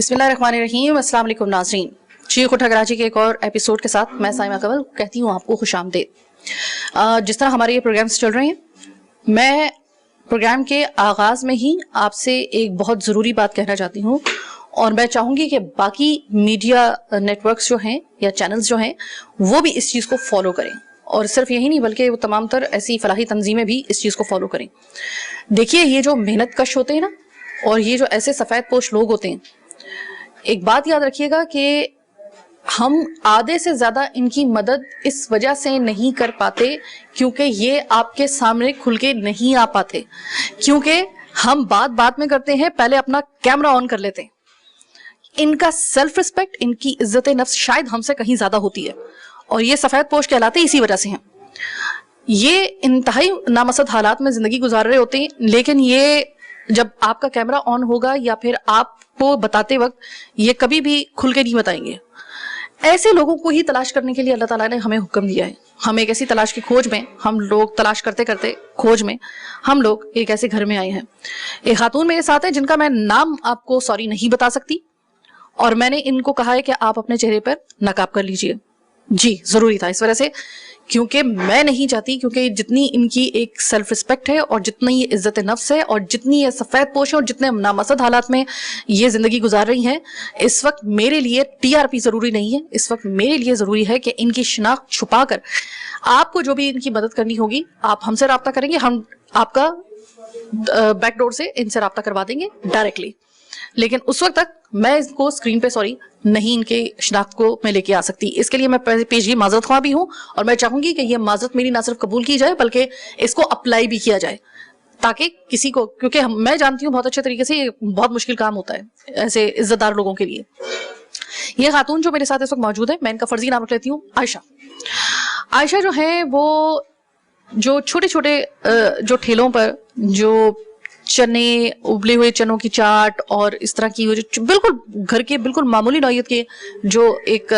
बिस्मिल्लाहिर्रहमानिर्रहीम। अस्सलाम वालेकुम नाज़रीन, चीख उठा कराची के एक और एपिसोड के साथ मैं साइमा कवल कहती हूँ आपको खुशामदीद। जिस तरह हमारे ये प्रोग्राम्स चल रहे हैं, मैं प्रोग्राम के आगाज़ में ही आपसे एक बहुत ज़रूरी बात कहना चाहती हूँ और मैं चाहूँगी कि बाकी मीडिया नेटवर्क्स जो हैं या चैनल्स जो हैं वो भी इस चीज़ को फॉलो करें, और सिर्फ यही नहीं बल्कि वो तमाम तर ऐसी फलाही तंजीमें भी इस चीज़ को फॉलो करें। देखिए, ये जो मेहनत कश होते हैं ना, और ये जो ऐसे सफ़ेद पोश लोग होते हैं, एक बात याद रखिएगा कि हम आधे से ज़्यादा इनकी मदद इस वजह से नहीं कर पाते क्योंकि ये आपके सामने खुल के नहीं आ पाते, क्योंकि हम बात में करते हैं, पहले अपना कैमरा ऑन कर लेते हैं। इनका सेल्फ रिस्पेक्ट, इनकी इज्जत नफ्स शायद हमसे कहीं ज़्यादा होती है, और ये सफ़ेद पोश कहलाते इसी वजह से हैं। ये इंतहाई नामसद हालात में ज़िंदगी गुजार रहे होते हैं, लेकिन ये जब आपका कैमरा ऑन होगा या फिर आपको बताते वक्त ये कभी भी खुल के नहीं बताएंगे। ऐसे लोगों को ही तलाश करने के लिए अल्लाह ताला ने हमें हुक्म दिया है। हम एक ऐसी तलाश की खोज में, हम लोग तलाश करते करते खोज में हम लोग एक ऐसे घर में आए हैं। एक खातून मेरे साथ है जिनका मैं नाम आपको सॉरी नहीं बता सकती, और मैंने इनको कहा है कि आप अपने चेहरे पर नकाब कर लीजिए। जी, जरूरी था इस वजह से, क्योंकि मैं नहीं चाहती, क्योंकि जितनी इनकी एक सेल्फ रिस्पेक्ट है और जितनी ये इज्जत नफ्स है और जितनी ये सफ़ेद पोश है और जितने नामसद हालात में ये ज़िंदगी गुजार रही हैं, इस वक्त मेरे लिए टीआरपी ज़रूरी नहीं है। इस वक्त मेरे लिए ज़रूरी है कि इनकी शिनाख्त छुपा कर आपको जो भी इनकी मदद करनी होगी आप हमसे रब्ता करेंगे, हम आपका बैकडोर से इनसे रब्ता करवा देंगे डायरेक्टली। लेकिन उस वक्त तक मैं इसको स्क्रीन पे सॉरी नहीं, इनके शिनाख्त को मैं लेके आ सकती। इसके लिए मैं पेशगी माजरत ख्वाह भी हूँ, और मैं चाहूंगी कि ये माजरत मेरी ना सिर्फ कबूल की जाए बल्कि इसको अप्लाई भी किया जाए, ताकि किसी को, क्योंकि मैं जानती हूँ बहुत अच्छे तरीके से ये बहुत मुश्किल काम होता है ऐसे इज्जतदार लोगों के लिए। ये खातून जो मेरे साथ इस वक्त मौजूद है, मैं इनका फर्जी नाम रख लेती हूँ आयशा। आयशा जो है वो जो छोटे छोटे जो ठेलों पर जो चने, उबले हुए चनों की चाट और इस तरह की जो बिल्कुल घर के बिल्कुल मामूली नौयत के जो एक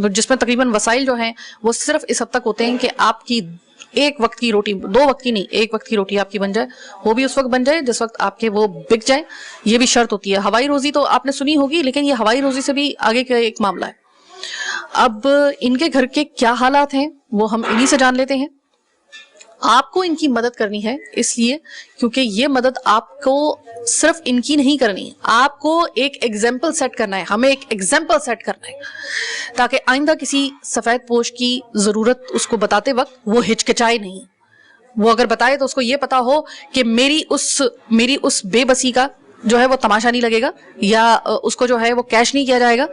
जिसमें तकरीबन वसाइल जो हैं वो सिर्फ इस हद तक होते हैं कि आपकी एक वक्त की रोटी, 2 वक्त की नहीं, एक वक्त की रोटी आपकी बन जाए, वो भी उस वक्त बन जाए जिस वक्त आपके वो बिक जाए। ये भी शर्त होती है। हवाई रोजी तो आपने सुनी होगी, लेकिन ये हवाई रोजी से भी आगे का एक मामला है। अब इनके घर के क्या हालात हैं वो हम इन्हीं से जान लेते हैं। आपको इनकी मदद करनी है इसलिए क्योंकि ये मदद आपको सिर्फ इनकी नहीं करनी है, आपको एक एग्जाम्पल सेट करना है, हमें एक एग्जाम्पल सेट करना है, ताकि आइंदा किसी सफ़ेद पोश की ज़रूरत उसको बताते वक्त वो हिचकिचाए नहीं। वो अगर बताए तो उसको ये पता हो कि मेरी उस बेबसी का जो है वो तमाशा नहीं लगेगा, या उसको जो है वो कैश नहीं किया जाएगा,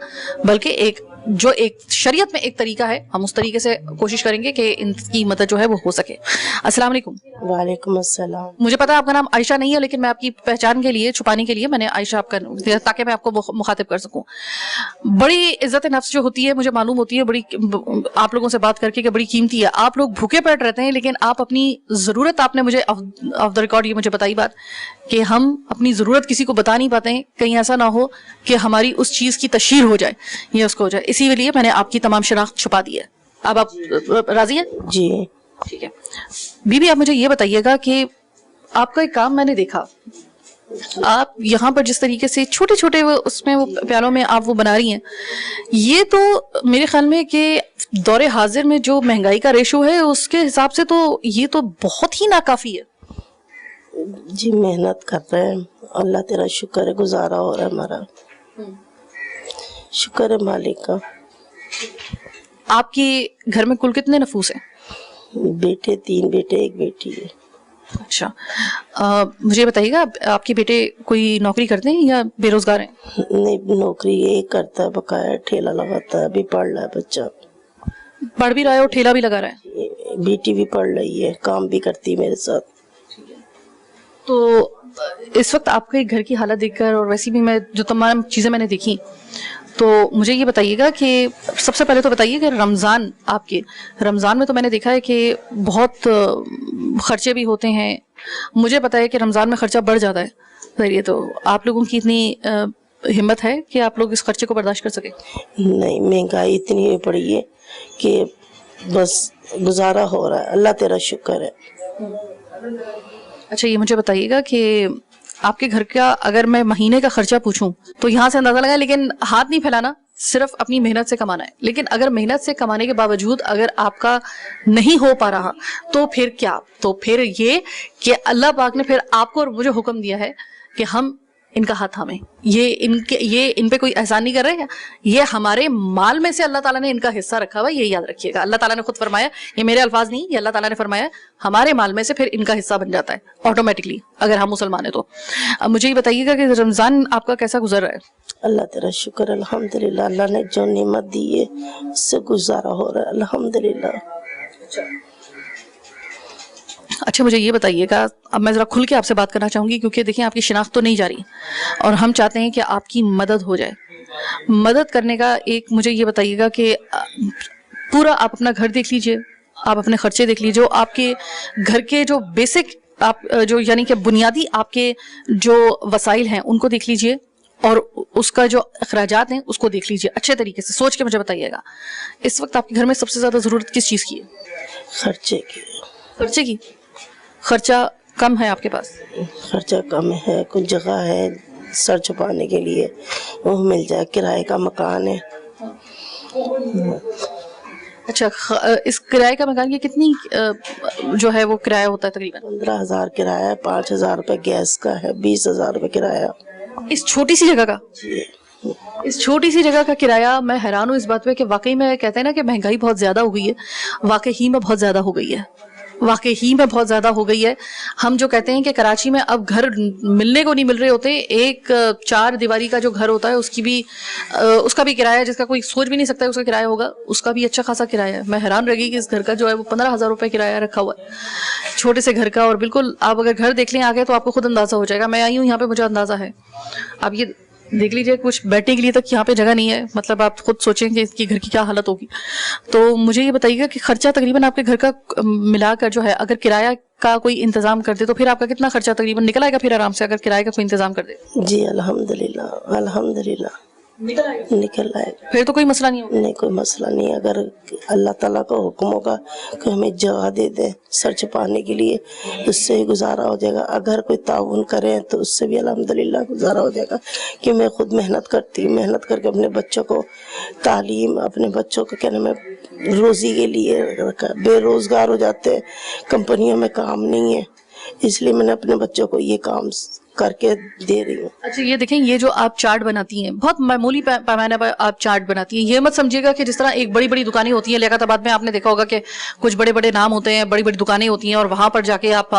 बल्कि एक शरीयत में एक तरीका है, हम उस तरीके से कोशिश करेंगे कि इनकी मदद जो है वो हो सके। अस्सलाम वालेकुम। वालेकुम अस्सलाम। मुझे पता है आपका नाम आयशा नहीं है, लेकिन मैं आपकी पहचान के लिए, छुपाने के लिए मैंने आयशा आपका, ताकि मैं आपको मुखातिब कर सकूं। बड़ी इज्जत नफ्स जो होती है मुझे मालूम होती है, बड़ी आप लोगों से बात करके कि बड़ी कीमती है। आप लोग भूखे पेट रहते हैं, लेकिन आप अपनी ज़रूरत, आपने मुझे ऑफ द रिकॉर्ड ये मुझे बताई बात कि हम अपनी ज़रूरत किसी को बता नहीं पाते हैं, कहीं ऐसा ना हो कि हमारी उस चीज़ की तशहीर हो जाए या उसको हो जाए। इसी लिए मैंने आपकी तमाम शनाख्त छुपा दी है। अब आप राजी हैं? जी ठीक है। बीबी, आप मुझे ये बताइएगा कि आपका एक काम मैंने देखा, आप यहाँ पर जिस तरीके से छोटे छोटे उसमें वो प्यालों में आप वो बना रही हैं, ये तो मेरे ख्याल में कि दौरे हाजिर में जो महंगाई का रेशो है उसके हिसाब से तो ये तो बहुत ही नाकाफी है। जी, मेहनत कर रहे हैं, अल्लाह तेरा शुक्र है, गुजारा हो रहा है हमारा, शुक्र है मालिक का। आपके घर में कुल कितने नफूस हैं? बेटे 3 बेटे 1 बेटी है। अच्छा, मुझे बताइएगा आपके बेटे कोई नौकरी करते हैं या बेरोजगार हैं? नहीं, नौकरी ये करता है, बकाया ठेला लगाता है, अभी पढ़ रहा है बच्चा। पढ़ भी रहा है और ठेला भी लगा रहा है? बेटी भी पढ़ रही है, काम भी करती है मेरे साथ। तो इस वक्त आपके घर की हालत देखकर और वैसी भी मैं जो तमाम चीज़ें मैंने देखी, तो मुझे ये बताइएगा कि सबसे पहले तो बताइए कि रमज़ान, आपके रमज़ान में तो मैंने देखा है कि बहुत खर्चे भी होते हैं। मुझे पता है कि रमज़ान में खर्चा बढ़ जाता है, फिर ये तो आप लोगों की इतनी हिम्मत है कि आप लोग इस खर्चे को बर्दाश्त कर सके? नहीं, महंगाई इतनी हुई पड़ी है कि बस गुजारा हो रहा है, अल्लाह तेरा शुक्र है। अच्छा, ये मुझे बताइएगा कि آپ کے گھر کا اگر میں مہینے کا خرچہ پوچھوں تو یہاں سے اندازہ لگا، لیکن ہاتھ نہیں پھیلانا، صرف اپنی محنت سے کمانا ہے. لیکن اگر محنت سے کمانے کے باوجود اگر آپ کا نہیں ہو پا رہا تو پھر کیا؟ تو پھر یہ کہ اللہ پاک نے پھر آپ کو اور مجھے حکم دیا ہے کہ ہم ان کا ہاتھ تھامیں. یہ ان پہ کوئی احسان نہیں کر رہے ہیں، یہ ہمارے مال میں سے اللہ تعالیٰ نے ان کا حصہ رکھا ہوا ہے. یہ یاد رکھیے گا، اللہ تعالیٰ نے خود فرمایا، یہ میرے الفاظ نہیں، یہ اللہ تعالیٰ نے فرمایا ہمارے مال میں سے پھر ان کا حصہ بن جاتا ہے آٹومیٹکلی اگر ہم مسلمان ہیں تو. اب مجھے یہ بتائیے گا کہ رمضان آپ کا کیسا گزر رہا ہے؟ اللہ تیرا شکر، الحمدللہ. اللہ نے جو نعمت دی ہے اس سے گزارا ہو رہا ہے الحمدللہ. اچھا مجھے یہ بتائیے گا، اب میں ذرا کھل کے آپ سے بات کرنا چاہوں گی کیونکہ دیکھیں آپ کی شناخت تو نہیں جا رہی اور ہم چاہتے ہیں کہ آپ کی مدد ہو جائے. مدد کرنے کا ایک مجھے یہ بتائیے گا کہ پورا آپ اپنا گھر دیکھ لیجئے، آپ اپنے خرچے دیکھ لیجئے، آپ کے گھر کے جو بیسک آپ جو یعنی کہ بنیادی آپ کے جو وسائل ہیں ان کو دیکھ لیجئے اور اس کا جو اخراجات ہیں اس کو دیکھ لیجئے. اچھے طریقے سے سوچ کے مجھے بتائیے گا اس وقت آپ کے گھر میں سب سے زیادہ ضرورت کس چیز کی ہے؟ خرچے کی. خرچے کی. خرچہ کم ہے آپ کے پاس؟ خرچہ کم ہے، کچھ جگہ ہے سر چھپانے کے لیے وہ مل جائے، کرائے کا مکان ہے. اچھا اس کرائے کا مکان کی کتنی جو ہے وہ کرایہ ہوتا ہے تقریباً؟ 15,000 کرایہ، 5,000 روپے گیس کا ہے، 20,000 روپے کرایہ. اس چھوٹی سی جگہ کا؟ جی. اس چھوٹی سی جگہ کا کرایہ. میں حیران ہوں اس بات پہ کہ واقعی میں کہتے ہیں نا کہ مہنگائی بہت زیادہ ہو گئی ہے، واقعی میں بہت زیادہ ہو گئی ہے، واقعی میں بہت زیادہ ہو گئی ہے. ہم جو کہتے ہیں کہ کراچی میں اب گھر ملنے کو نہیں مل رہے ہوتے، ایک 4 دیواری کا جو گھر ہوتا ہے اس کا بھی کرایہ جس کا کوئی سوچ بھی نہیں سکتا ہے اس کا کرایہ ہوگا، اس کا بھی اچھا خاصا کرایہ ہے. میں حیران رہ گئی کہ اس گھر کا جو ہے وہ 15,000 روپے کرایہ رکھا ہوا ہے چھوٹے سے گھر کا. اور بالکل آپ اگر گھر دیکھ لیں آگے تو آپ کو خود اندازہ ہو جائے گا. میں آئی ہوں یہاں پہ مجھے اندازہ ہے. آپ یہ دیکھ لیجئے کچھ بیٹھنے کے لیے تک یہاں پہ جگہ نہیں ہے، مطلب آپ خود سوچیں کہ اس کی گھر کی کیا حالت ہوگی. تو مجھے یہ بتائیے گا کہ خرچہ تقریباً آپ کے گھر کا ملا کر جو ہے اگر کرایہ کا کوئی انتظام کر دے تو پھر آپ کا کتنا خرچہ تقریباً نکل آئے گا پھر آرام سے اگر کرایہ کا کوئی انتظام کر دے؟ جی الحمدللہ الحمدللہ نکل آئے گا. پھر تو کوئی مسئلہ نہیں ہوگا. نہیں کوئی مسئلہ نہیں. اگر اللہ تعالیٰ کا حکم ہوگا کہ ہمیں جگہ دے دیں سر چھپانے کے لیے اس سے ہی گزارا ہو جائے گا. اگر کوئی تعاون کرے تو اس سے بھی الحمدللہ گزارا ہو جائے گا. کہ میں خود محنت کرتی ہوں، محنت کر کے اپنے بچوں کو تعلیم، اپنے بچوں کو کیا نام ہے روزی کے لیے رکھا. بے روزگار ہو جاتے ہیں، کمپنیوں میں کام نہیں ہے، اس لیے میں نے اپنے بچوں کو یہ کام کر کے دے رہی ہوں. اچھا یہ دیکھیں یہ جو آپ چارٹ بناتی ہیں بہت معمولی پیمانے پر آپ چارٹ بناتی ہیں. یہ مت سمجھیے گا کہ جس طرح ایک بڑی بڑی دکانیں ہوتی ہیں لیاقت آباد میں، آپ نے دیکھا ہوگا کہ کچھ بڑے بڑے نام ہوتے ہیں، بڑی بڑی دکانیں ہوتی ہیں اور وہاں پر جا کے آپ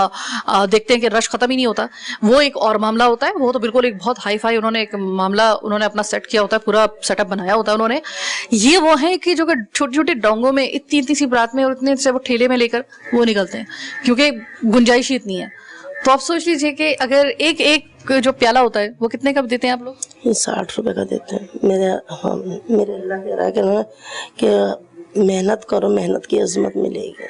دیکھتے ہیں کہ رش ختم ہی نہیں ہوتا. وہ ایک اور معاملہ ہوتا ہے. وہ تو بالکل ایک بہت ہائی فائی انہوں نے ایک معاملہ انہوں نے اپنا سیٹ کیا ہوتا ہے، پورا سیٹ اپ بنایا ہوتا ہے انہوں نے. یہ وہ ہیں کہ جو کہ چھوٹی چھوٹی ڈونگوں میں اتنی سی برات میں اور اتنے سے وہ ٹھیلے میں لے کر وہ نکلتے ہیں کیونکہ گنجائش ہی اتنی ہے. تو آپ سوچ لیجئے کہ اگر ایک جو پیالہ ہوتا ہے وہ کتنے کا دیتے ہیں آپ لوگ؟ 60 روپے کا دیتے ہیں. میرے اللہ کہہ رہا ہے کہ محنت کرو، محنت کی عظمت ملے گی.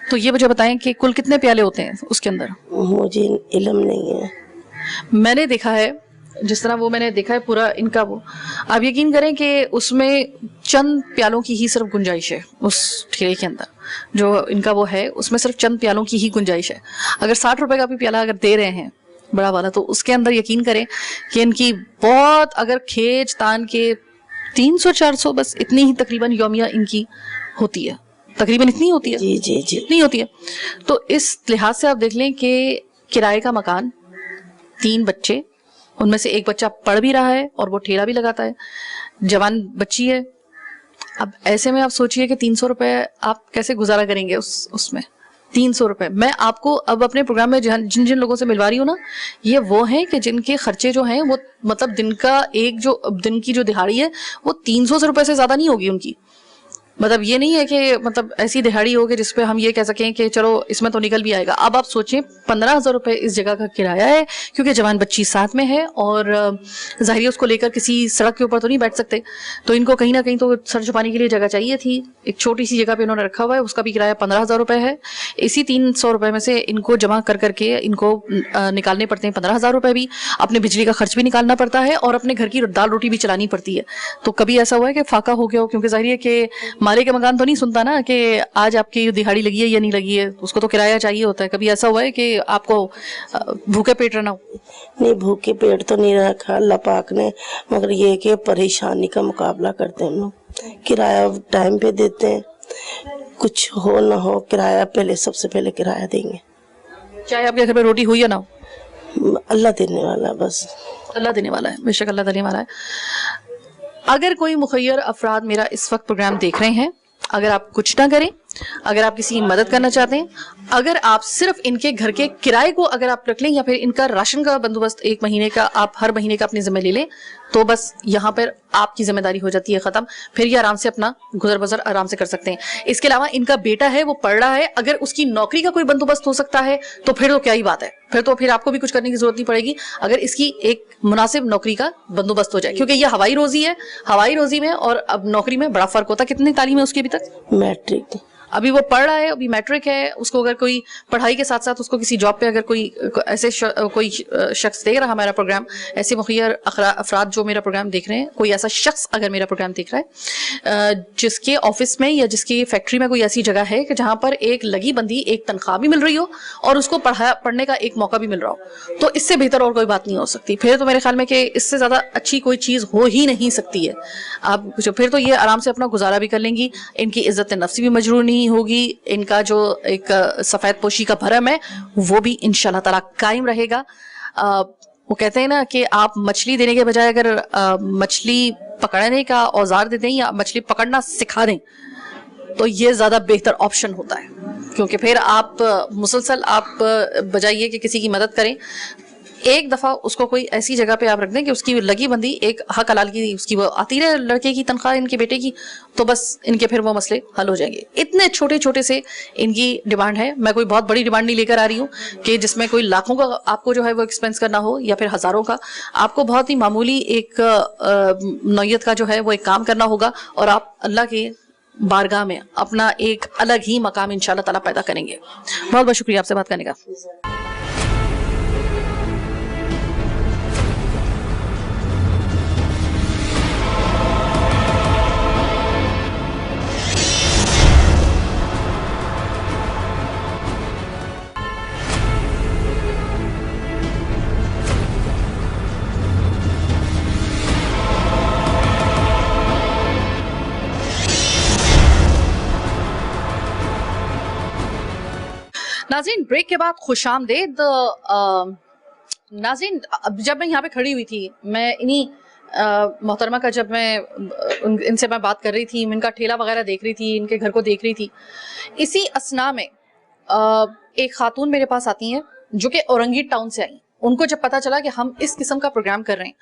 تو یہ مجھے بتائیں کہ کل کتنے پیالے ہوتے ہیں اس کے اندر؟ مجھے علم نہیں ہے. میں نے دیکھا ہے جس طرح وہ میں نے دیکھا ہے پورا ان کا وہ، آپ یقین کریں کہ اس میں چند پیالوں کی ہی صرف گنجائش ہے. اس ٹھیلے کے اندر جو ان کا وہ ہے اس میں صرف چند پیالوں کی ہی گنجائش ہے. اگر 60 روپے کا بھی پیالہ اگر دے رہے ہیں بڑا والا تو اس کے اندر یقین کریں کہ ان کی بہت اگر کھیچ تان کے 300-400 بس اتنی ہی تقریباً یومیہ ان کی ہوتی ہے. تقریباً اتنی ہوتی ہے. جی جی جی اتنی ہوتی ہے. تو اس لحاظ سے آپ دیکھ لیں کہ کرائے کا مکان، 3 بچے، ان میں سے ایک بچہ پڑھ بھی رہا ہے اور وہ ٹھیلا بھی لگاتا ہے، جوان بچی ہے. اب ایسے میں آپ سوچئے کہ 300 روپے آپ کیسے گزارا کریں گے اس میں 300 روپے. میں آپ کو اب اپنے پروگرام میں جن لوگوں سے ملوا رہی ہوں نا، یہ وہ ہیں کہ جن کے خرچے جو ہیں وہ مطلب دن کی جو دہاڑی ہے وہ 300 روپے سے زیادہ نہیں ہوگی ان کی. مطلب یہ نہیں ہے کہ مطلب ایسی دہاڑی ہوگی جس پہ ہم یہ کہہ سکیں کہ چلو اس میں تو نکل بھی آئے گا. اب آپ سوچیں 15,000 روپے اس جگہ کا کرایہ ہے کیونکہ جوان بچی ساتھ میں ہے اور ظاہر اس کو لے کر کسی سڑک کے اوپر تو نہیں بیٹھ سکتے، تو ان کو کہیں نہ کہیں تو سر چھپانے کے لیے جگہ چاہیے تھی. ایک چھوٹی سی جگہ پہ انہوں نے رکھا ہوا ہے، اس کا بھی کرایہ 15,000 روپے ہے. اسی 300 روپے میں سے ان کو جمع کر کے ان کو نکالنے پڑتے ہیں 15,000 روپے بھی، اپنے بجلی کا خرچ بھی نکالنا پڑتا ہے اور اپنے گھر کی دال روٹی بھی چلانی پڑتی ہے. تو کبھی ایسا ہوا ہے کہ فاقہ ہو گیا ہو؟ کیونکہ ظاہر ہے کہ मालिक का मकान तो नहीं सुनता ना कि आज आपकी दिहाड़ी लगी है या नहीं लगी है, उसको तो किराया चाहिए होता है। कभी ऐसा हुआ है कि आपको भूखे पेट रहना हो? नहीं, भूखे पेट तो नहीं रखा अल्लाह पाक ने, मगर ये कि परेशानी का मुकाबला करते हैं हम लोग। किराया टाइम पे देते हैं, कुछ हो ना हो किराया पहले, सबसे पहले किराया देंगे, चाहे आपके घर पे रोटी हुई या ना हो। अल्लाह देने वाला, बस अल्लाह देने वाला है, बेशक अल्लाह देने वाला है। अगर कोई मुखय्यर अफराद मेरा इस वक्त प्रोग्राम देख रहे हैं, अगर आप कुछ ना करें, अगर आप किसी की मदद करना चाहते हैं, अगर आप सिर्फ इनके घर के किराए को अगर आप रख लें या फिर इनका राशन का बंदोबस्त 1 महीने का आप हर महीने का अपनी जिम्मे ले लें, तो बस यहाँ पर आपकी जिम्मेदारी हो जाती है खत्म। फिर ये आराम से अपना गुजर बसर आराम से कर सकते हैं। इसके अलावा इनका बेटा है वो पढ़ रहा है, अगर उसकी नौकरी का कोई बंदोबस्त हो सकता है तो फिर तो क्या ही बात है, फिर आपको भी कुछ करने की जरूरत नहीं पड़ेगी, अगर इसकी एक मुनासिब नौकरी का बंदोबस्त हो जाए, क्योंकि ये हवाई रोजी है। हवाई रोजी में और अब नौकरी में बड़ा फर्क होता है। कितनी तालीम है उसकी अभी तक? मैट्रिक। अभी वो पढ़ रहा है, अभी मैट्रिक है। उसको अगर कोई पढ़ाई के साथ साथ उसको किसी जॉब पे अगर कोई ऐसे कोई शख्स देख रहा है मेरा प्रोग्राम, ऐसे मुखियर अफराद जो मेरा प्रोग्राम देख रहे हैं, कोई ऐसा शख्स अगर मेरा प्रोग्राम देख रहा है जिसके ऑफिस में या जिसकी फैक्ट्री में कोई ऐसी जगह है कि जहां पर एक लगी बंदी एक तनख्वाह भी मिल रही हो और उसको पढ़ने का एक मौका भी मिल रहा हो, तो इससे बेहतर और कोई बात नहीं हो सकती। फिर तो मेरे ख्याल में कि इससे ज्यादा अच्छी कोई चीज हो ही नहीं सकती है। आप फिर तो ये आराम से अपना गुजारा भी कर लेंगी, इनकी इज्जत नफ्स भी मजरूर नहीं होगी, इनका जो एक सफेद पोशी का भरम है वो भी इंशाल्लाह ताला कायम रहेगा। वो कहते हैं ना कि आप मछली देने के बजाय अगर मछली पकड़ने का औजार दे दें या मछली पकड़ना सिखा दें तो ये ज्यादा बेहतर ऑप्शन होता है, क्योंकि फिर आप मुसलसल आप बजाइए कि किसी की मदद करें, एक दफा उसको कोई ऐसी जगह पे आप रख दें कि उसकी लगी बंदी एक हक हलाल की उसकी वो आती रहे, लड़के की तनख्वाह इनके बेटे की, तो बस इनके फिर वो मसले हल हो जाएंगे। इतने छोटे छोटे से इनकी डिमांड है। मैं कोई बहुत बड़ी डिमांड नहीं लेकर आ रही हूँ कि जिसमें कोई लाखों का आपको जो है वो एक्सपेंस करना हो या फिर हजारों का। आपको बहुत ही मामूली एक नौयत का जो है वो एक काम करना होगा और आप अल्लाह के बारगाह में अपना एक अलग ही मकाम इंशाल्लाह ताला पैदा करेंगे। बहुत बहुत शुक्रिया आपसे बात करने का। नाज़रीन, ब्रेक के बाद खुशामदीद। नाज़रीन, जब मैं यहाँ पे खड़ी हुई थी, मैं इन्हीं मोहतरमा का जब मैं इनसे मैं बात कर रही थी, इनका ठेला वगैरह देख रही थी, इनके घर को देख रही थी, इसी असना में एक खातून मेरे पास आती हैं जो कि औरंगी टाउन से आई। उनको जब पता चला कि हम इस किस्म का प्रोग्राम कर रहे हैं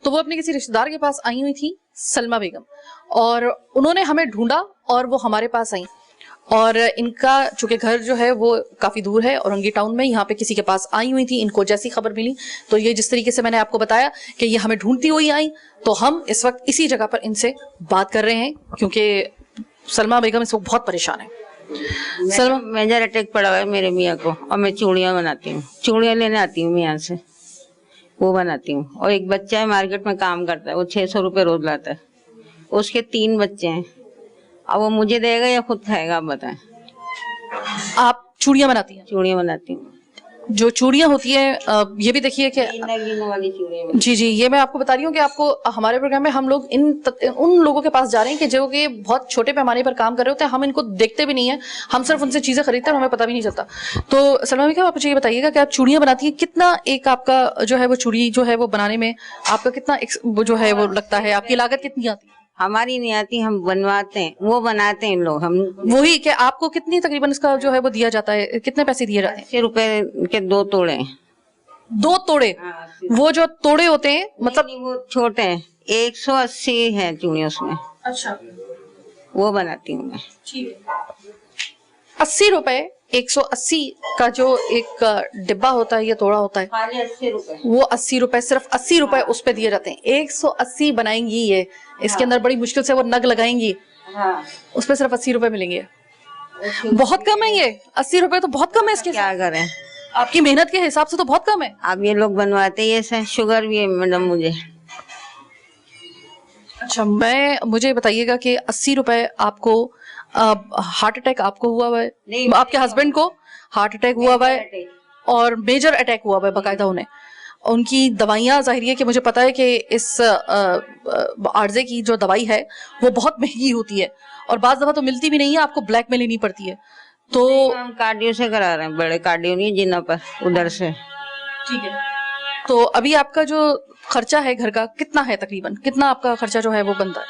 तो वो अपने किसी रिश्तेदार के पास आई हुई थी, सलमा बेगम, और उन्होंने हमें ढूंढा और वो हमारे पास आई। और इनका चूंकि घर जो है वो काफी दूर है औरंगी टाउन में, यहाँ पे किसी के पास आई हुई थी। इनको जैसी खबर मिली तो ये जिस तरीके से मैंने आपको बताया कि ये हमें ढूंढती हुई आई, तो हम इस वक्त इसी जगह पर इनसे बात कर रहे हैं क्योंकि सलमा बेगम इस वक्त बहुत परेशान है। सलमा, मेजर अटैक पड़ा हुआ है मेरे मियाँ को और मैं चूड़ियाँ बनाती हूँ, चूड़ियाँ लेने आती हूँ मियाँ से, वो बनाती हूँ। और एक बच्चा है मार्केट में काम करता है, वो 600 रुपये रोज लाता है। उसके 3 बच्चे हैं, अब वो मुझे देगा या खुद खाएगा, आप बताएं। आप चूड़ियाँ बनाती हैं? चूड़ियाँ बनाती हूँ। जो चूड़ियाँ होती है ये भी देखिए कि वाली चूड़ियाँ। जी, ये मैं आपको बता रही हूँ कि आपको हमारे प्रोग्राम में हम लोग उन लोगों के पास जा रहे हैं कि जो कि बहुत छोटे पैमाने पर काम कर रहे होते हैं, हम इनको देखते भी नहीं है, हम सिर्फ उनसे चीजें खरीदते हैं और हमें पता भी नहीं चलता। तो सलमा बेगम, आप मुझे ये बताइएगा कि आप चूड़ियाँ बनाती हैं, कितना एक आपका जो है वो चूड़ी जो है वो बनाने में आपका कितना वो जो है वो लगता है, आपकी लागत कितनी आती है? हमारी नहीं आती, हम बनवाते हैं, वो बनाते हैं लोग। हम वही कि आपको कितनी तकरीबन इसका जो है वो दिया जाता है, कितने पैसे दिए जाते हैं? 80 रुपए के 2 तोड़े। 2 तोड़े? वो जो तोड़े होते हैं मतलब नहीं, वो छोटे हैं, 180 है चूड़ियाँ उसमें। अच्छा, वो बनाती हूँ मैं। 80 रुपए, 180 का जो एक डिब्बा होता है, ये तोड़ा होता है, खाली 80 रुपए। वो 80 रुपए, सिर्फ 80 रुपए उस पे दिए जाते हैं। 180 बनाएंगी ये, इसके अंदर बड़ी मुश्किल से वो नग लगाएंगी, हाँ, उस पे सिर्फ 80 रुपए मिलेंगे। बहुत कम है ये, 80 रुपए तो बहुत कम है इसके। क्या करें, आपकी मेहनत के हिसाब से तो बहुत कम है। अब ये लोग बनवाते ही ऐसे। शुगर भी है मैडम मुझे। अच्छा, मुझे बताइएगा कि 80 रुपए आपको हार्ट अटैक आपको हुआ हुआ है, नहीं, आपके हस्बैंड को हार्ट अटैक हुआ हुआ है और मेजर अटैक हुआ हुआ है बाकायदा उन्हें। उनकी दवाइयाँ ज़ाहिर है कि मुझे पता है कि इस आर्जे की जो दवाई है वो बहुत महंगी होती है और बाज़ दफ़ा तो मिलती भी नहीं है, आपको ब्लैक में लेनी पड़ती है। तो हम कार्डियो से करा रहे हैं, बड़े कार्डियो नहीं जिना पर, उधर से। ठीक है, तो अभी आपका जो खर्चा है घर का कितना है, तकरीबन कितना आपका खर्चा जो है वो बनता है?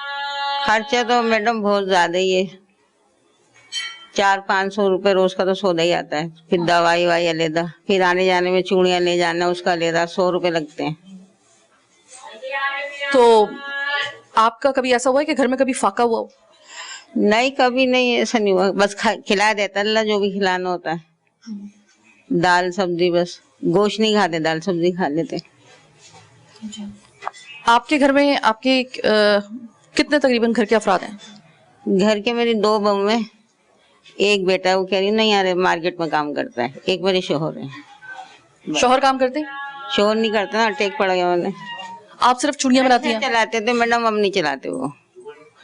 खर्चा तो मैडम बहुत ज्यादा ही है, 400-500 रुपए रोज का तो सौदा ही आता है, फिर दवाई वाई अलग, फिर आने जाने में चूड़ियां ले जाना उसका अलग 100 रुपए लगते हैं। तो आपका कभी ऐसा हुआ है कि घर में कभी फाका हुआ हो? नहीं, कभी नहीं, ऐसा नहीं हुआ, बस खिला देता अल्लाह जो भी खिलाना होता है, दाल सब्जी, बस गोश्त नहीं खाते, दाल सब्जी खा लेते। आपके घर में आपके कितने तकरीबन घर के अफराद हैं? घर के मेरी 2 बहू हैं, एक बेटा, वो कह रही नहीं यार मार्केट में काम करता है, एक मेरे शोहर है। शोहर काम करते हैं? शोहर नहीं करता ना, अटैक पड़ गया उन्हें। आप सिर्फ चूड़ियां बनाती हैं? चलाते थे मैडम, अब नहीं चलाते,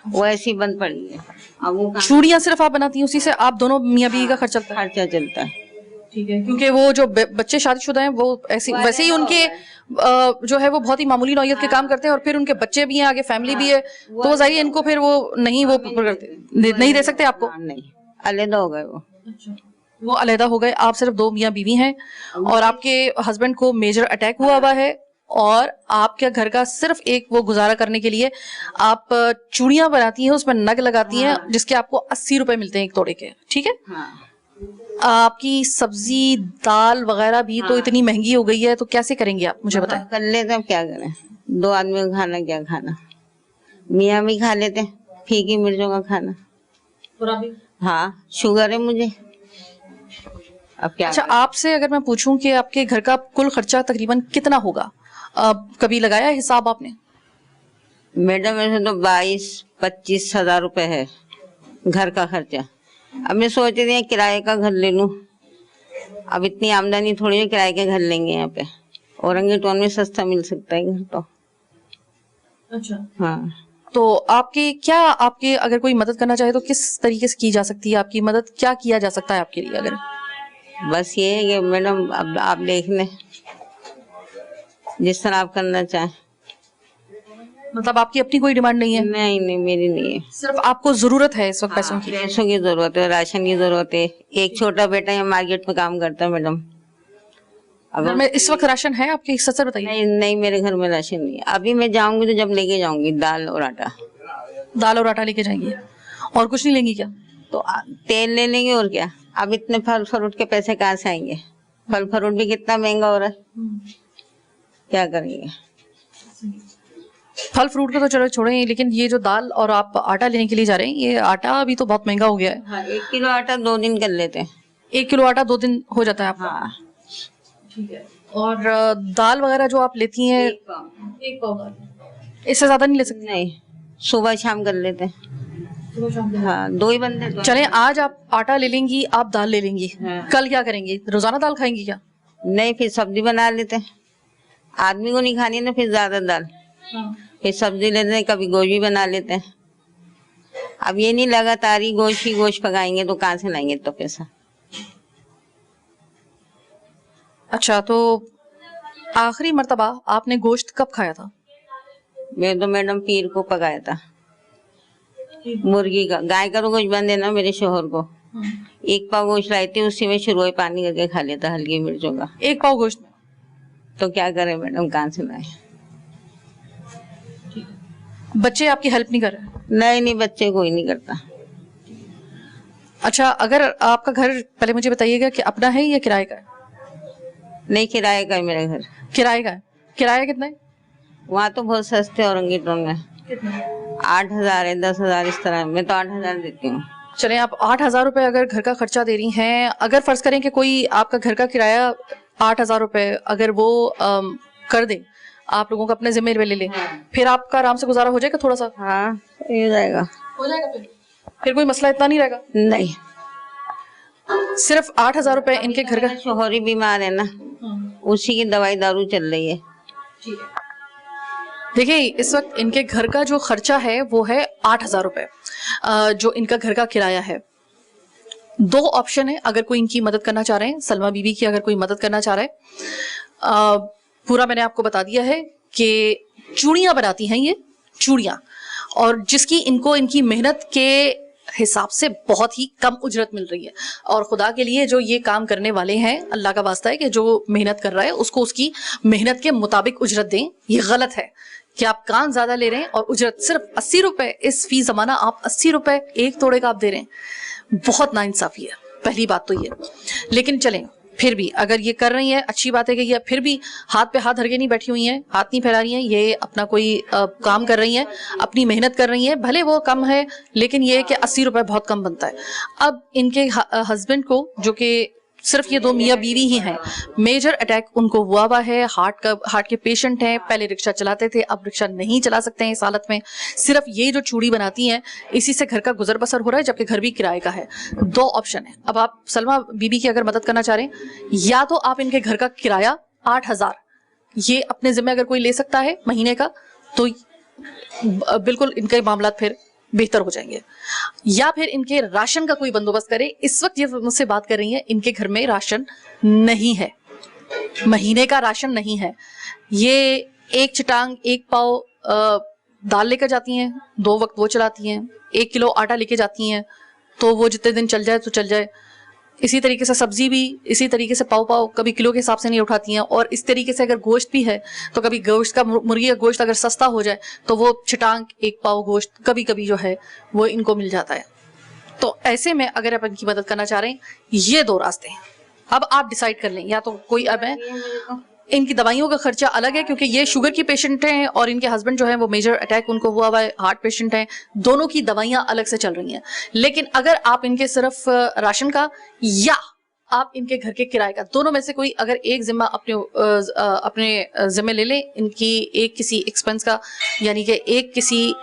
वो ऐसी बंद पड़ी है, अब वो चूड़ियां सिर्फ आप बनाती हैं, उसी से आप दोनों मियां बीवी का खर्चा चलता है? खर्चा चलता है। ठीक है, क्योंकि वो जो बच्चे शादीशुदा हैं वो ऐसे वैसे ही उनके जो है वो बहुत ही मामूली नौयत के काम करते हैं और फिर उनके बच्चे भी हैं, आगे फैमिली भी है, तो जाहिर है इनको फिर वो नहीं नहीं दे सकते आपको। नहीं, अलग हो गए वो अलहदा हो गए, आप सिर्फ 2 मियां बीवी हैं और आपके हस्बैंड को मेजर अटैक हुआ है और आपके घर का सिर्फ एक वो गुजारा करने के लिए आप चूड़ियां बनाती हैं, उसमें नग लगाती हैं, जिसके आपको 80 रुपए मिलते हैं एक तोड़े के। ठीक है, आपकी सब्जी दाल वगैरह भी तो इतनी महंगी हो गई है, तो कैसे करेंगे आप, मुझे बताएं। कर लेते, अब क्या करें, 2 आदमी का खाना क्या खाना, मियाँ भी खा लेते फीकी मिर्चों का खाना। हाँ, शुगर है मुझे, अब क्या। अच्छा, आपसे अगर मैं पूछूं कि आपके घर का कुल खर्चा तकरीबन कितना होगा, कभी लगाया है हिसाब आपने? मैडम ऐसे तो 22-25 हजार रुपए है घर का खर्चा। अब मैं सोच रही हूँ किराए का घर ले लूं, अब इतनी आमदनी थोड़ी है, किराए के घर लेंगे यहाँ पे, औरंगी टाउन में सस्ता मिल सकता है घर तो। अच्छा, हाँ, तो आपके अगर कोई मदद करना चाहे तो किस तरीके से की जा सकती है आपकी मदद, क्या किया जा सकता है आपके लिए? अगर बस ये है कि मैडम अब आप देख लें, जिस तरह आप करना चाहें। मतलब आपकी अपनी कोई डिमांड नहीं है? नहीं नहीं, मेरी नहीं है, सिर्फ आपको जरूरत है इस वक्त पैसों की? पैसों की जरूरत है, राशन की जरूरत है। एक छोटा बेटा यहाँ मार्केट में काम करता है मैडम। घर में इस वक्त राशन है आपके? सच सच बताइए। नहीं नहीं, मेरे घर में राशन नहीं है, अभी मैं जाऊंगी तो जब लेके जाऊंगी दाल और आटा। दाल और आटा लेके जाएंगे और कुछ नहीं लेंगी क्या? तो तेल ले लेंगे और क्या, अब इतने फल फ्रूट के पैसे कहाँ से आएंगे, फल फ्रूट भी कितना महंगा हो रहा है, क्या करेंगे। फल फ्रूट का तो चलो छोड़ें, लेकिन ये जो दाल और आप आटा लेने के लिए जा रहे हैं, ये आटा अभी तो बहुत महंगा हो गया है। हाँ, 1 किलो आटा 2 दिन कर लेते हैं। 1 किलो आटा 2 दिन हो जाता है आपका? हाँ, ठीक है। और दाल वगैरह जो आप लेती हैं, 1 पाव दाल, इससे ज्यादा नहीं ले सकती? नहीं, सुबह शाम कर लेते हैं। हाँ, 2 ही बंदे तो। चलें, आज आप आटा ले लेंगी, आप दाल ले लेंगी, हाँ। कल क्या करेंगी? रोजाना दाल खाएंगी क्या? नहीं, फिर सब्जी बना लेते हैं, आदमी को नहीं खानी ना फिर ज्यादा दाल, फिर सब्जी लेते हैं, कभी गोश्त भी बना लेते हैं। अब ये नहीं लगातार ही गोश्त पकाएंगे तो कहाँ से लाएंगे तो पैसा। अच्छा, तो आखिरी मर्तबा आपने गोश्त कब खाया था? मैं तो मैडम पीर को पकाया था, मुर्गी का, गाय का तो गोश्त बन देना मेरे शोहर को। 1 पाव गोश्त लाई थी, उसी में शुरू पानी करके खा लेता हल्की मिर्चों का। 1 पाव गोश्त में? तो क्या करें मैडम, कहाँ से लाए। बच्चे आपकी हेल्प नहीं कर रहे? नहीं नहीं, बच्चे कोई नहीं करता। अच्छा, अगर आपका घर, पहले मुझे बताइएगा कि अपना है या किराए का है? नहीं, किराए का है मेरा घर। किराए का है? किराया कितना है? वहाँ तो बहुत सस्ते औरंगी टाउन में 8,000 है, 10,000 इस तरह, मैं तो 8,000 देती हूँ। चलें, आप 8,000 रुपए अगर घर का खर्चा दे रही हैं, अगर फर्ज करें कि कोई आपका घर का किराया 8,000 रुपए अगर वो कर दे, आप लोगों को अपने जिम्मे पे ले ले, फिर आपका आराम से गुजारा हो जाएगा थोड़ा सा? हाँ, हो जाएगा। हो जाएगा, फिर कोई मसला इतना नहीं रहेगा? नहीं, सिर्फ 8,000 रुपए इनके घर का। शोहर ही बीमार है ना, उसी की दवाई दारू चल रही है। देखिए इस वक्त इनके घर का जो खर्चा है वो है 8,000 रुपए, जो इनका घर का किराया है। 2 ऑप्शन है अगर कोई इनकी मदद करना चाह रहे हैं, सलमा बीबी की अगर कोई मदद करना चाह रहा है। पूरा मैंने आपको बता दिया है कि चूड़ियां बनाती हैं ये चूड़ियां, और जिसकी इनको इनकी मेहनत के हिसाब से बहुत ही कम उजरत मिल रही है। और खुदा के लिए जो ये काम करने वाले हैं, अल्लाह का वास्ता है कि जो मेहनत कर रहा है उसको उसकी मेहनत के मुताबिक उजरत दें। ये गलत है कि आप काम ज्यादा ले रहे हैं और उजरत सिर्फ 80 रुपए, इस फी जमाना आप 80 रुपए 1 तोड़े का आप दे रहे हैं, बहुत नाइंसाफी है। पहली बात तो ये। लेकिन चलें, फिर भी अगर ये कर रही है अच्छी बात है कि ये फिर भी हाथ पे हाथ धर के नहीं बैठी हुई हैं, हाथ नहीं फैला रही हैं, ये अपना कोई काम कर रही हैं, अपनी मेहनत कर रही हैं, भले वो कम है लेकिन ये कि 80 रुपए बहुत कम बनता है। अब इनके हस्बैंड को, जो कि सिर्फ ये 2 मियाँ बीवी ही हैं, मेजर अटैक उनको हुआ है, हार्ट के पेशेंट हैं, पहले रिक्शा चलाते थे, अब रिक्शा नहीं चला सकते हैं इस हालत में। सिर्फ ये जो चूड़ी बनाती हैं इसी से घर का गुजर बसर हो रहा है, जबकि घर भी किराए का है। 2 ऑप्शन है। अब आप सलमा बीबी की अगर मदद करना चाह रहे हैं, या तो आप इनके घर का किराया 8,000 ये अपने जिम्मे अगर कोई ले सकता है महीने का, तो बिल्कुल इनके मामला फिर बेहतर हो जाएंगे, या फिर इनके राशन का कोई बंदोबस्त करे। इस वक्त ये मुझसे बात कर रही हैं, इनके घर में राशन नहीं है, महीने का राशन नहीं है। ये 1 चटांग 1 पाव दाल लेकर जाती हैं, 2 वक्त वो चलाती हैं, 1 किलो आटा लेके जाती हैं, तो वो जितने दिन चल जाए तो चल जाए। इसी तरीके से सब्जी भी इसी तरीके से पाव पाव, कभी किलो के हिसाब से नहीं उठाती हैं। और इस तरीके से अगर गोश्त भी है तो कभी गोश्त का, मुर्गी का गोश्त अगर सस्ता हो जाए तो वो छटांग 1 पाव गोश्त कभी कभी जो है वो इनको मिल जाता है। तो ऐसे में अगर आप इनकी मदद करना चाह रहे हैं, ये 2 रास्ते हैं। अब आप डिसाइड कर लें, या तो कोई, अब है इनकी दवाइयों का खर्चा अलग है क्योंकि ये शुगर की पेशेंट हैं और इनके हस्बैंड जो है वो मेजर अटैक उनको हुआ हुआ है, हार्ट पेशेंट हैं, दोनों की दवाइयां अलग से चल रही हैं। लेकिन अगर आप इनके सिर्फ राशन का या आप इनके घर के किराए का, दोनों में से कोई अगर एक जिम्मा अपने जिम्मे ले लें, इनकी एक किसी एक्सपेंस का, यानी कि एक किसी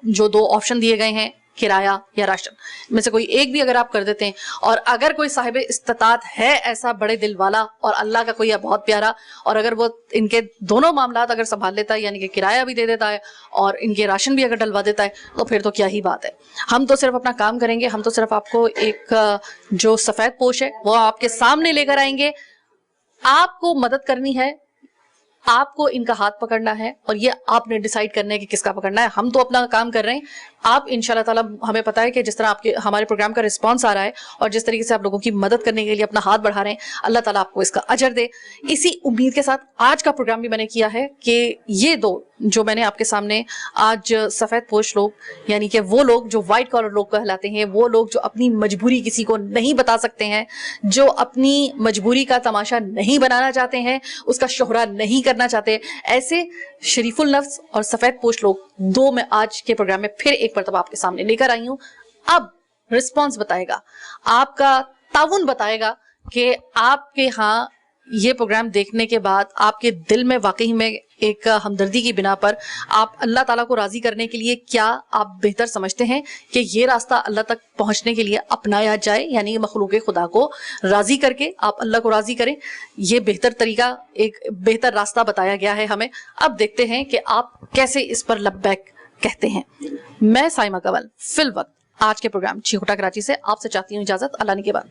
जो 2 ऑप्शन दिए गए हैं, किराया या राशन में से कोई एक भी अगर आप कर देते हैं, और अगर कोई साहिब इस्तिताअत है ऐसा बड़े दिल वाला और अल्लाह का कोई है बहुत प्यारा, और अगर वो इनके दोनों मामलात अगर संभाल लेता है, यानी कि किराया भी दे देता है और इनके राशन भी अगर डलवा देता है, तो फिर तो क्या ही बात है। हम तो सिर्फ अपना काम करेंगे, हम तो सिर्फ आपको एक जो सफेद पोश है वो आपके सामने लेकर आएंगे। आपको मदद करनी है, आपको इनका हाथ पकड़ना है, और ये आपने डिसाइड करना है कि किसका पकड़ना है। हम तो अपना काम कर रहे हैं, आप इंशाल्लाह ताला, हमें पता है कि जिस तरह आपके हमारे प्रोग्राम का रिस्पांस आ रहा है और जिस तरीके से आप लोगों की मदद करने के लिए अपना हाथ बढ़ा रहे हैं, अल्लाह ताला आपको इसका अजर दे। इसी उम्मीद के साथ आज का प्रोग्राम भी मैंने किया है कि ये 2 जो मैंने आपके सामने आज सफेद पोश लोग, यानी कि वो लोग जो व्हाइट कॉलर लोग कहलाते हैं, वो लोग जो अपनी मजबूरी किसी को नहीं बता सकते हैं, जो अपनी मजबूरी का तमाशा नहीं बनाना चाहते हैं, उसका शोहरा नहीं करना चाहते, ऐसे शरीफुल नफ्स और सफेद पोश लोग 2 मैं आज के प्रोग्राम में फिर एक मरतबा आपके सामने लेकर आई हूं। अब रिस्पॉन्स बताएगा, आपका ताउन बताएगा कि आपके यहाँ ये प्रोग्राम देखने के बाद आपके दिल में वाकई में एक हमदर्दी की बिना पर आप अल्लाह ताला को राजी करने के लिए क्या आप बेहतर समझते हैं कि ये रास्ता अल्लाह तक पहुंचने के लिए अपनाया जाए, यानी मखलूक खुदा को राजी करके आप अल्लाह को राजी करें। ये बेहतर तरीका, एक बेहतर रास्ता बताया गया है हमें। अब देखते हैं कि आप कैसे इस पर लब्बैक कहते हैं। मैं साइमा कंवल फिल वक्त आज के प्रोग्राम चीखोटा कराची से आपसे चाहती हूँ इजाजत। अल्लाह ने के बाद।